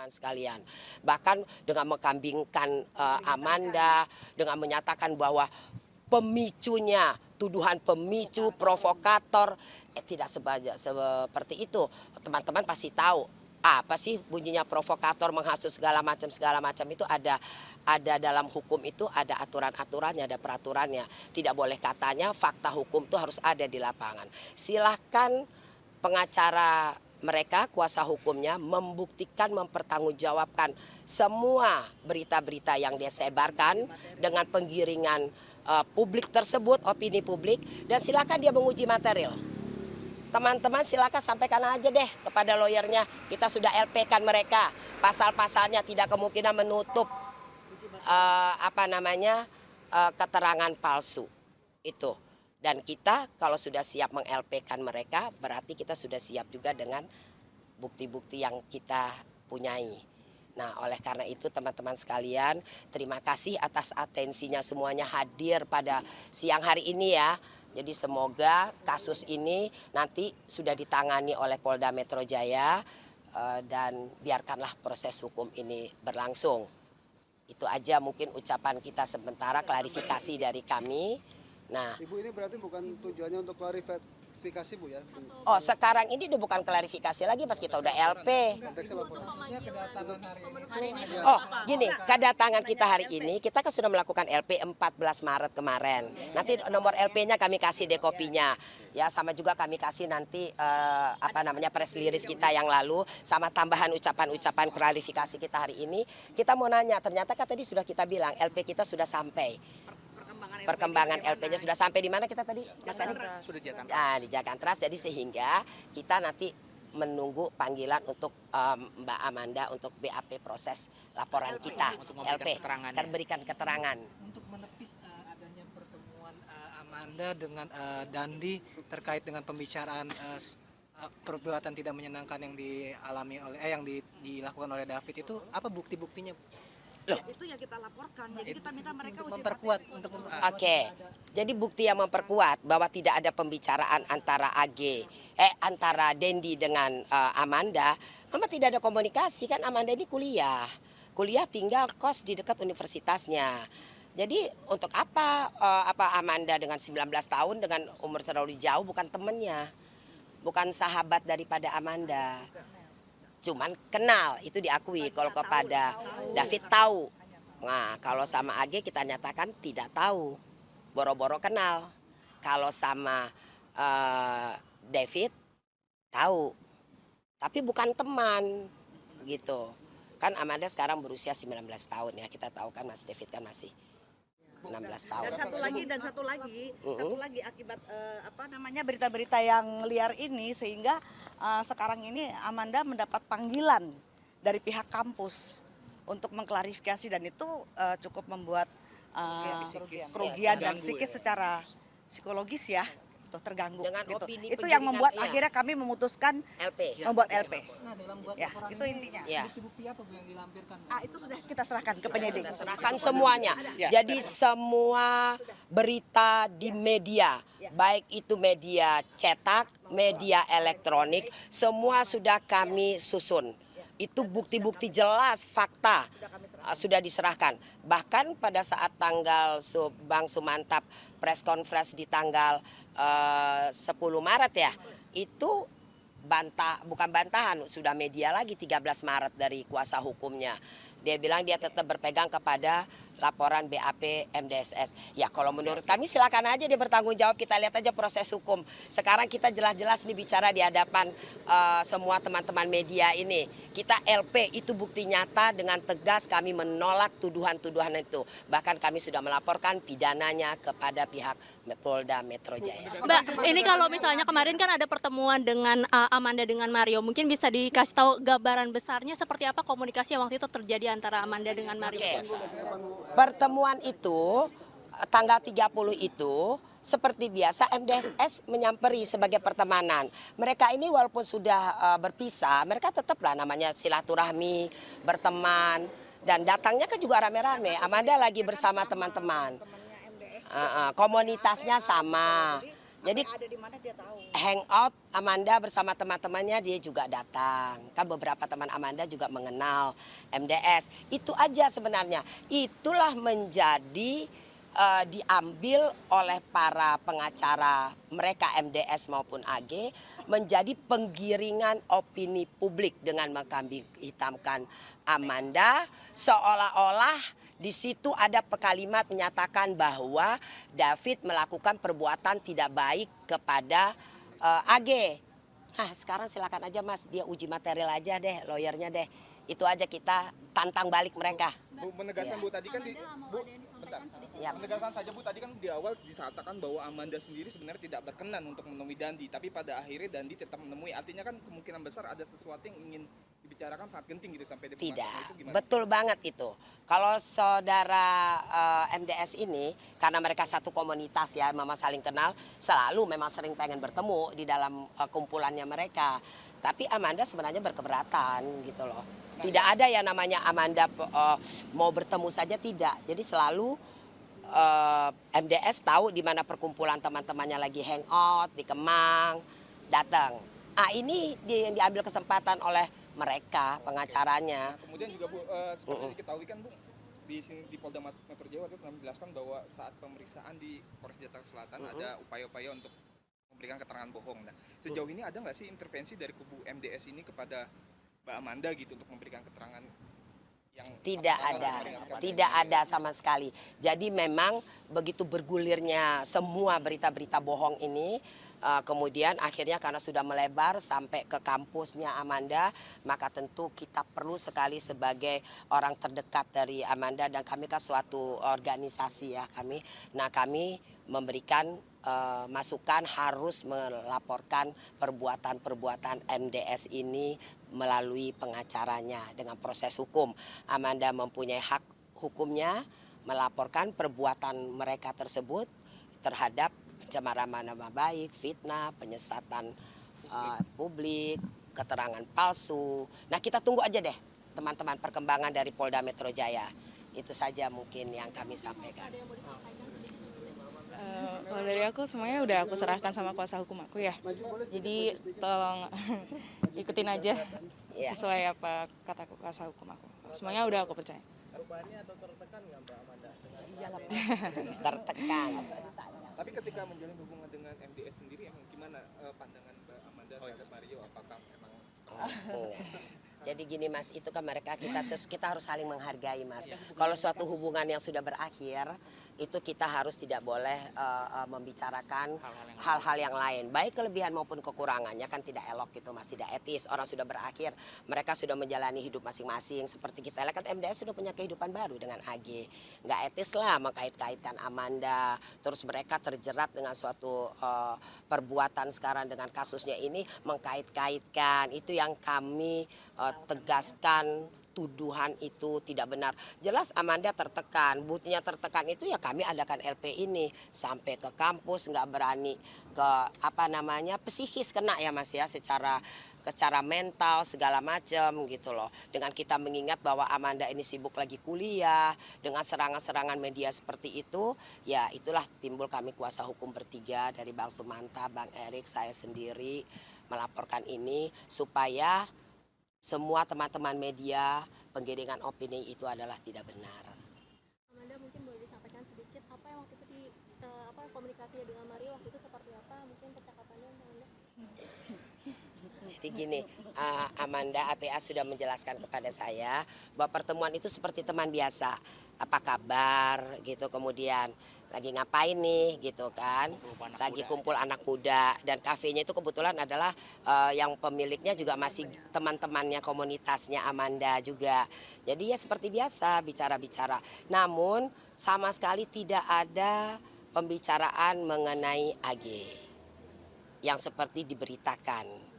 teman-teman sekalian. Bahkan dengan mengkambingkan Amanda, dengan menyatakan bahwa pemicunya, tuduhan pemicu, provokator, tidak seperti itu. Teman-teman pasti tahu apa sih bunyinya provokator, menghasut segala macam itu ada dalam hukum itu, ada aturan-aturannya, ada peraturannya. Tidak boleh katanya fakta hukum itu harus ada di lapangan. Silahkan pengacara mereka, kuasa hukumnya membuktikan, mempertanggungjawabkan semua berita-berita yang dia sebarkan dengan penggiringan publik tersebut, opini publik, dan silakan dia menguji material. Teman-teman silakan sampaikan aja deh kepada lawyernya. Kita sudah LP-kan mereka. Pasal-pasalnya tidak kemungkinan menutup keterangan palsu itu. Dan kita kalau sudah siap meng-LP-kan mereka, berarti kita sudah siap juga dengan bukti-bukti yang kita punyai. Nah, oleh karena itu teman-teman sekalian, terima kasih atas atensinya semuanya hadir pada siang hari ini ya. Jadi semoga kasus ini nanti sudah ditangani oleh Polda Metro Jaya dan biarkanlah proses hukum ini berlangsung. Itu aja mungkin ucapan kita sementara, klarifikasi dari kami. Nah, Ibu, ini berarti bukan tujuannya untuk klarifikasi Bu ya? oh sekarang ini udah bukan klarifikasi lagi pas kita udah LP. Oh gini, kedatangan kita hari ini, kita kan sudah melakukan LP 14 Maret kemarin. Nanti nomor LP-nya kami kasih deh kopinya. Ya sama juga kami kasih nanti press release kita yang lalu, sama tambahan ucapan-ucapan klarifikasi kita hari ini. Kita mau nanya, ternyata kan tadi sudah kita bilang LP kita sudah sampai. Perkembangan LP-nya sudah sampai di mana kita tadi? Mas Adi? Sudah di Jakarta. Nah, di Jakarta. Jadi sehingga kita nanti menunggu panggilan untuk Mbak Amanda untuk BAP proses laporan kita. Untuk memberikan keterangan. Terberikan keterangan. Untuk menepis adanya pertemuan Amanda dengan Dandi terkait dengan pembicaraan perbuatan tidak menyenangkan yang dialami oleh yang dilakukan oleh David itu, apa bukti-buktinya? Loh. Ya, itu yang kita laporkan. Jadi kita minta mereka uji memperkuat materi. untuk Oke. Jadi bukti yang memperkuat bahwa tidak ada pembicaraan antara antara Dendi dengan Amanda, memang tidak ada komunikasi kan. Amanda ini kuliah tinggal kos di dekat universitasnya. Jadi untuk apa Amanda dengan 19 tahun dengan umur terlalu jauh, bukan temennya, bukan sahabat daripada Amanda. Cuman kenal, itu diakui. Kalau kepada David tahu. Nah, kalau sama AG kita nyatakan tidak tahu. Boro-boro kenal. Kalau sama David tahu. Tapi bukan teman gitu. Kan Amanda sekarang berusia 19 tahun ya. Kita tahu kan Mas David kan masih 16 tahun. Dan satu lagi akibat berita-berita yang liar ini, sehingga sekarang ini Amanda mendapat panggilan dari pihak kampus untuk mengklarifikasi, dan itu cukup membuat kerugian dan psikis secara psikologis ya, terganggu Dengan gitu. opini Itu yang membuat penyidikan, akhirnya kami memutuskan LP. membuat LP. Nah, dalam buat Ya, laporan itu ini, intinya. Ya. Bukti-bukti apa Bu yang dilampirkan? Itu sudah kita serahkan ke penyidik. Serahkan semuanya. Jadi semua berita di media, baik itu media cetak, media elektronik, semua sudah kami susun. Itu bukti-bukti jelas, fakta sudah diserahkan. Bahkan pada saat tanggal Bang Sumantap press conference di tanggal 10 Maret ya, itu bukan bantahan, sudah media lagi 13 Maret dari kuasa hukumnya. Dia bilang dia tetap berpegang kepada laporan BAP MDSS. Ya kalau menurut kami silakan aja dia bertanggung jawab, kita lihat aja proses hukum. Sekarang kita jelas-jelas nih bicara di hadapan semua teman-teman media ini. Kita LP itu bukti nyata, dengan tegas kami menolak tuduhan-tuduhan itu. Bahkan kami sudah melaporkan pidananya kepada pihak Polda Metro Jaya. Mbak, ini kalau misalnya kemarin kan ada pertemuan dengan Amanda dengan Mario, mungkin bisa dikasih tahu gambaran besarnya seperti apa komunikasi yang waktu itu terjadi antara Amanda dengan Mario? Oke. Pertemuan itu tanggal 30 itu seperti biasa MDSS menyamperi sebagai pertemanan. Mereka ini walaupun sudah berpisah, mereka tetaplah namanya silaturahmi, berteman, dan datangnya kan juga rame-rame. Amanda lagi bersama teman-teman. Komunitasnya sama. Jadi ada di mana dia tahu. hangout Amanda bersama teman-temannya dia juga datang. Kan beberapa teman Amanda juga mengenal MDS. Itu aja sebenarnya. Itulah menjadi diambil oleh para pengacara mereka MDS maupun AG menjadi penggiringan opini publik dengan mengkambing hitamkan Amanda seolah-olah di situ ada kalimat menyatakan bahwa David melakukan perbuatan tidak baik kepada AG. Nah sekarang silakan aja Mas, dia uji material aja deh, lawyernya deh. Itu aja kita tantang balik mereka. Bu, menegaskan Bu tadi kan Bu, Ya. menegaskan saja Bu tadi kan di awal disatakan bahwa Amanda sendiri sebenarnya tidak berkenan untuk menemui Dandi, tapi pada akhirnya Dandi tetap menemui. Artinya kan kemungkinan besar ada sesuatu yang ingin dibicarakan sangat genting gitu sampai di pembahasan. Tidak, Itu gimana? betul banget itu. Kalau saudara MDS ini, karena mereka satu komunitas ya, memang saling kenal, selalu memang sering pengen bertemu di dalam kumpulannya mereka. Tapi Amanda sebenarnya berkeberatan gitu loh. Tidak ada yang namanya Amanda mau bertemu saja, tidak. Jadi selalu MDS tahu di mana perkumpulan teman-temannya lagi hangout di Kemang, datang. Ini yang diambil kesempatan oleh mereka pengacaranya. Nah, kemudian juga Bu, seperti diketahui kan Bu, di sini di Polda Metro Jaya itu telah menjelaskan bahwa saat pemeriksaan di Polres Jakarta Selatan ada upaya-upaya untuk memberikan keterangan bohong. Nah, sejauh ini ada nggak sih intervensi dari kubu MDS ini kepada Mbak Amanda gitu untuk memberikan keterangan yang tidak ada sama sekali. Jadi memang begitu bergulirnya semua berita-berita bohong ini, kemudian akhirnya karena sudah melebar sampai ke kampusnya Amanda, maka tentu kita perlu sekali sebagai orang terdekat dari Amanda, dan kami kan suatu organisasi ya kami. Nah kami memberikan masukan harus melaporkan perbuatan-perbuatan MDS ini melalui pengacaranya dengan proses hukum. Amanda mempunyai hak hukumnya melaporkan perbuatan mereka tersebut terhadap pencemaran nama baik, fitnah, penyesatan publik, keterangan palsu. Nah kita tunggu aja deh teman-teman perkembangan dari Polda Metro Jaya. Itu saja mungkin yang kami sampaikan. Kalau dari aku semuanya udah aku serahkan sama kuasa hukum aku ya. Jadi tolong ikutin aja sesuai apa kata kuasa hukum aku. Semuanya udah aku percaya. Perubahannya atau tertekan nggak Mbak Amanda? Tertekan. Tapi ketika menjalin hubungan dengan MDS sendiri, emang gimana pandangan Mbak Amanda terhadap Mario? Apakah memang Jadi gini Mas, itu kan mereka kita harus saling menghargai Mas. Kalau suatu hubungan yang sudah berakhir, itu kita harus tidak boleh membicarakan hal-hal yang lain. Baik kelebihan maupun kekurangannya kan tidak elok gitu Mas, tidak etis. Orang sudah berakhir, mereka sudah menjalani hidup masing-masing. Seperti kita lihat kan MDS sudah punya kehidupan baru dengan AG. Nggak etis lah mengkait-kaitkan Amanda. Terus mereka terjerat dengan suatu perbuatan sekarang dengan kasusnya ini mengkait-kaitkan. Itu yang kami tegaskan. Tuduhan itu tidak benar. Jelas Amanda tertekan, buktinya tertekan itu ya kami adakan LP ini sampai ke kampus, nggak berani ke psikis kena ya Mas ya, secara mental segala macam gitu loh. Dengan kita mengingat bahwa Amanda ini sibuk lagi kuliah, dengan serangan-serangan media seperti itu, ya itulah timbul kami kuasa hukum bertiga dari Bang Sumanta, Bang Erik, saya sendiri melaporkan ini supaya semua teman-teman media penggiringan opini itu adalah tidak benar. Amanda mungkin boleh disampaikan sedikit apa yang waktu itu komunikasinya dengan Mario waktu itu seperti apa, mungkin percakapannya Amanda? Jadi gini, Amanda APA sudah menjelaskan kepada saya bahwa pertemuan itu seperti teman biasa. Apa kabar gitu, kemudian lagi ngapain nih gitu kan, lagi kumpul anak muda, dan kafenya itu kebetulan adalah yang pemiliknya juga masih teman-temannya komunitasnya Amanda juga. Jadi ya seperti biasa bicara-bicara, namun sama sekali tidak ada pembicaraan mengenai AG yang seperti diberitakan.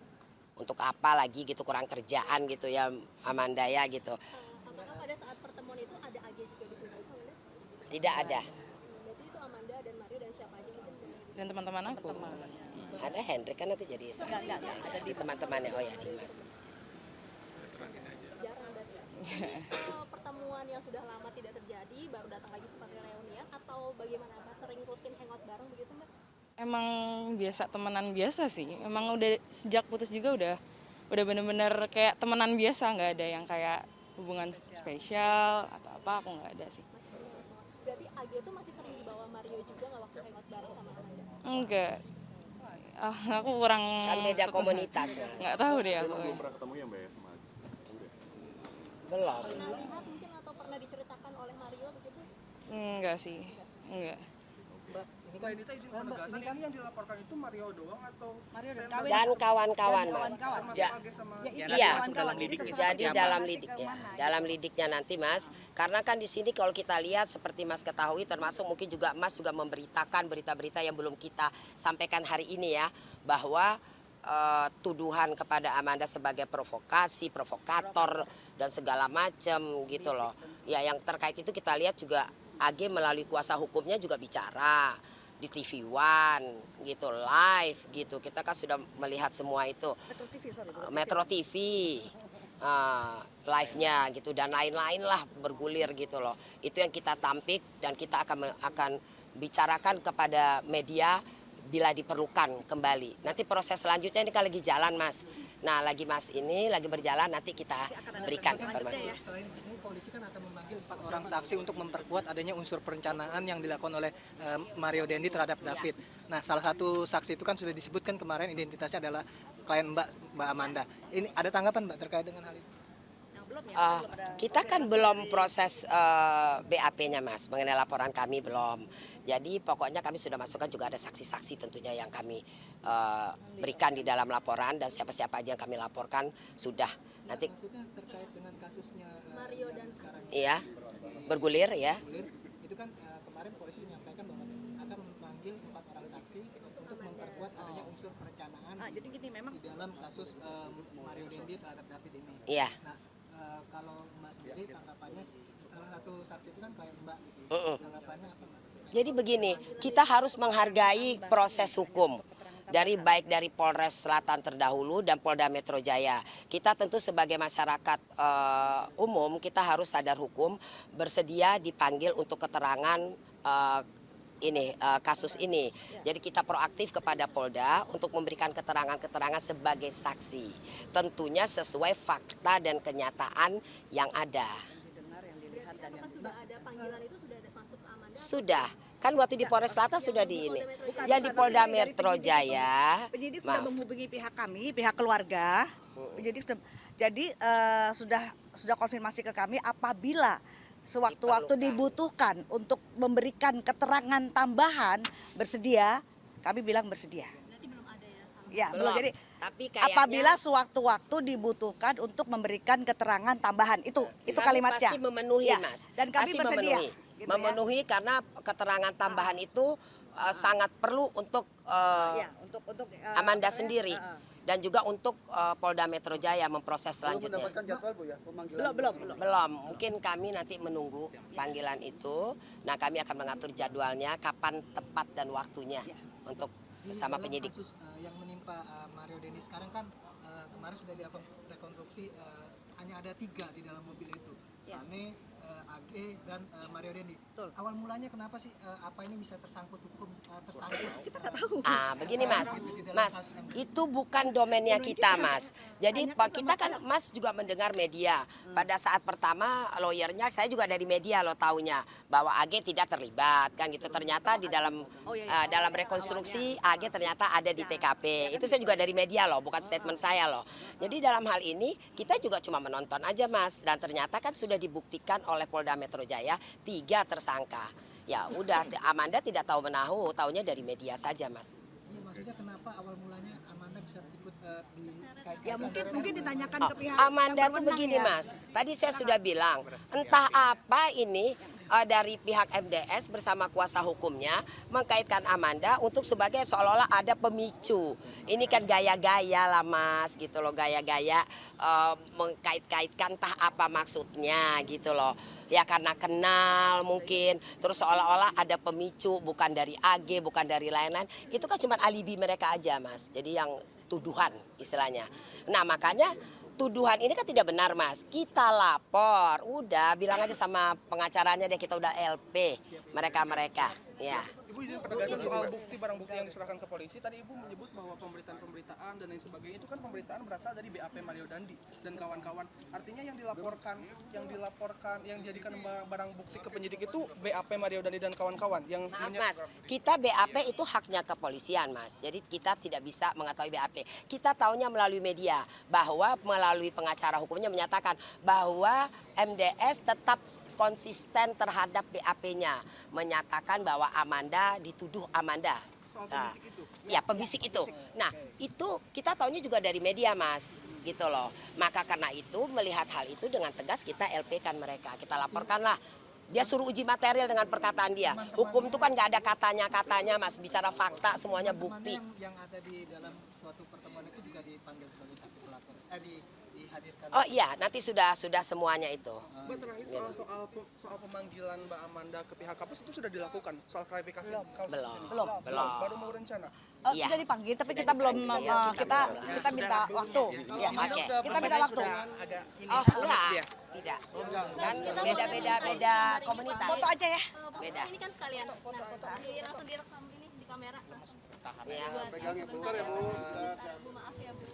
Untuk apa lagi gitu, kurang kerjaan gitu ya Amanda ya gitu. Apakah pada saat pertemuan itu ada AG juga di situ Amanda? Tidak ada. Berarti itu Amanda dan Mario dan siapa aja mungkin? Dan teman-teman aku. Ada Hendrik kan nanti jadi saksinya. Di teman-temannya, oh ya Dimas. Jarang berarti. Ini pertemuan yang sudah lama tidak terjadi, baru datang lagi seperti reunian atau bagaimana Mbak? Sering rutin hangout bareng begitu Mbak? Emang biasa temenan biasa sih. Emang udah sejak putus juga udah bener-bener kayak temenan biasa, nggak ada yang kayak hubungan spesial atau apa, aku nggak ada sih. Berarti AG itu masih sering dibawa Mario juga nggak waktu hangout bareng sama Amanda? Enggak. Aku kurang Kan beda komunitas. nggak tahu deh aku. Belum pernah ketemu ya Mbak ya sama Agi? Enggak. Belum. Pernah lihat mungkin atau pernah diceritakan oleh Mario begitu? Enggak sih. Enggak. Selain itu izin penegasan ini yang dilaporkan itu Mario doang atau Dan kawan-kawan Mas. Ja- Iya, Kawan-kawan. jadi dalam lidik ya, dalam lidiknya nanti Mas, karena kan di sini kalau kita lihat seperti Mas ketahui, termasuk mungkin juga Mas juga memberitakan berita-berita yang belum kita sampaikan hari ini ya, bahwa tuduhan kepada Amanda sebagai provokasi, provokator dan segala macam gitu loh. Ya yang terkait itu kita lihat juga AG melalui kuasa hukumnya juga bicara di TV One gitu live gitu, kita kan sudah melihat semua itu. Metro TV live-nya gitu dan lain-lain lah bergulir gitu loh. Itu yang kita tampik dan kita akan bicarakan kepada media bila diperlukan kembali. Nanti proses selanjutnya ini kan lagi jalan Mas. Nah lagi Mas ini lagi berjalan, nanti kita berikan informasi. Selain itu, polisi kan akan memanggil 4 orang saksi untuk memperkuat adanya unsur perencanaan yang dilakukan oleh Mario Dendi terhadap David. Nah, salah satu saksi itu kan sudah disebutkan kemarin identitasnya adalah klien Mbak Amanda. Ini ada tanggapan Mbak terkait dengan hal itu? Kita kan belum proses BAP-nya Mas, mengenai laporan kami belum. Jadi pokoknya kami sudah masukkan juga ada saksi-saksi tentunya yang kami berikan di dalam laporan dan siapa-siapa aja yang kami laporkan sudah. Nanti Maksudnya terkait dengan kasusnya Mario dan sekarang iya bergulir ya. itu kan kemarin polisi menyampaikan bahwa akan memanggil 4 orang saksi untuk memperkuat adanya unsur perencanaan Jadi gini memang di dalam kasus Mario Dendi terhadap David ini. Iya. Nah, kalau Mbak sendiri tanggapannya salah satu saksi itu kan kayak Mbak gitu. Tanggapannya apa Mbak? Jadi begini, kita harus menghargai proses hukum dari baik dari Polres Selatan terdahulu dan Polda Metro Jaya. Kita tentu sebagai masyarakat umum kita harus sadar hukum, bersedia dipanggil untuk keterangan kasus ini. Jadi kita proaktif kepada Polda untuk memberikan keterangan-keterangan sebagai saksi. Tentunya sesuai fakta dan kenyataan yang ada. Apakah sudah ada panggilan itu sudah ada masuk ke Amanda? Sudah. Kan waktu di Polres Selatan sudah di ini. Yang di Polda Metro Jaya. penyidik sudah menghubungi pihak kami, pihak keluarga. Penyidik sudah konfirmasi ke kami apabila sewaktu-waktu dibutuhkan untuk memberikan keterangan tambahan bersedia, kami bilang bersedia. Berarti belum ada ya? Ya, belum. Jadi Tapi kayaknya apabila sewaktu-waktu dibutuhkan untuk memberikan keterangan tambahan, itu kami kalimatnya. pasti memenuhi Ya, Mas. dan kami Pasti bersedia. memenuhi. Gitu ya. Memenuhi karena keterangan tambahan itu sangat perlu untuk Ya, untuk Amanda sendiri dan juga untuk Polda Metro Jaya memproses belum selanjutnya. mendapatkan jadwal Bu ya pemanggilan? belum. Belum, mungkin kami nanti menunggu panggilan itu. Nah, kami akan mengatur jadwalnya kapan tepat dan waktunya untuk bersama Dalam penyidik. kasus yang menimpa Mario Dendi sekarang kan kemarin sudah dilakukan rekonstruksi hanya ada 3 di dalam mobil itu. Sane, AG dan Mario Dendi. Awal mulanya kenapa sih apa ini bisa tersangkut hukum Begini Mas, itu bukan domainnya kita Mas. Jadi kita kan Mas juga mendengar media. Pada saat pertama lawyernya saya juga dari media loh taunya bahwa AG tidak terlibat kan gitu. Ternyata di dalam dalam rekonstruksi AG ternyata ada di TKP. Itu saya juga dari media loh, bukan statement saya loh. Jadi dalam hal ini kita juga cuma menonton aja Mas. Dan ternyata kan sudah dibuktikan oleh Polda Metro Jaya 3 tersangka. Ya udah, Amanda tidak tahu menahu, taunya dari media saja Mas. Iya, maksudnya kenapa awal mulanya Amanda bisa ikut dikaitkan? Ya mungkin ditanyakan ke pihak Amanda yang tuh berwenang begini ya. Mas, tadi saya sudah bilang, entah apa ini dari pihak MDS bersama kuasa hukumnya mengkaitkan Amanda untuk sebagai seolah-olah ada pemicu. Ini kan gaya-gaya lah Mas, gitu loh, gaya-gaya mengkait-kaitkan entah apa maksudnya gitu loh. Ya karena kenal mungkin, terus seolah-olah ada pemicu bukan dari AG, bukan dari lain-lain. Itu kan cuma alibi mereka aja Mas, jadi yang tuduhan istilahnya. Nah makanya tuduhan ini kan tidak benar Mas. Kita lapor, udah bilang aja sama pengacaranya deh kita udah LP mereka-mereka. Ya. Ibu izin penegasan soal bukti barang bukti yang diserahkan ke polisi. Tadi Ibu menyebut bahwa pemberitaan dan lain sebagainya itu kan pemberitaan berasal dari BAP Mario Dandi dan kawan-kawan. Artinya yang dilaporkan, yang dijadikan barang bukti ke penyidik itu BAP Mario Dandi dan kawan-kawan. Yang Mas, kita BAP itu haknya kepolisian, Mas. Jadi kita tidak bisa mengetahui BAP. Kita taunya melalui media bahwa melalui pengacara hukumnya menyatakan bahwa MDS tetap konsisten terhadap BAP-nya, menyatakan bahwa Amanda dituduh Amanda. soal pembisik itu. Ya, pembisik itu. Nah, itu kita taunya juga dari media, Mas, gitu loh. Maka karena itu melihat hal itu dengan tegas kita LP-kan mereka, kita laporkanlah. Dia suruh uji material dengan perkataan dia. Hukum itu kan nggak ada katanya, Mas, bicara fakta semuanya bukti. Yang ada di dalam suatu pertemuan itu juga dipanggil sebagai saksi pelapor. Dihadirkan. Oh iya, nanti sudah semuanya itu. Mbak, terakhir soal pemanggilan Mbak Amanda ke pihak kampus itu sudah dilakukan soal klarifikasi kasus ini? Belum. Baru mau rencana. Iya. Sudah dipanggil, tapi kita belum kita minta waktu. Ya, Oke. kita minta waktu. Oh enggak, tidak. Kan beda komunitas. Foto aja ya. Beda. Ini kan sekalian. Langsung direkam ini di kamera. Ya. Buat sebentar ya Bu. Maaf ya Bu.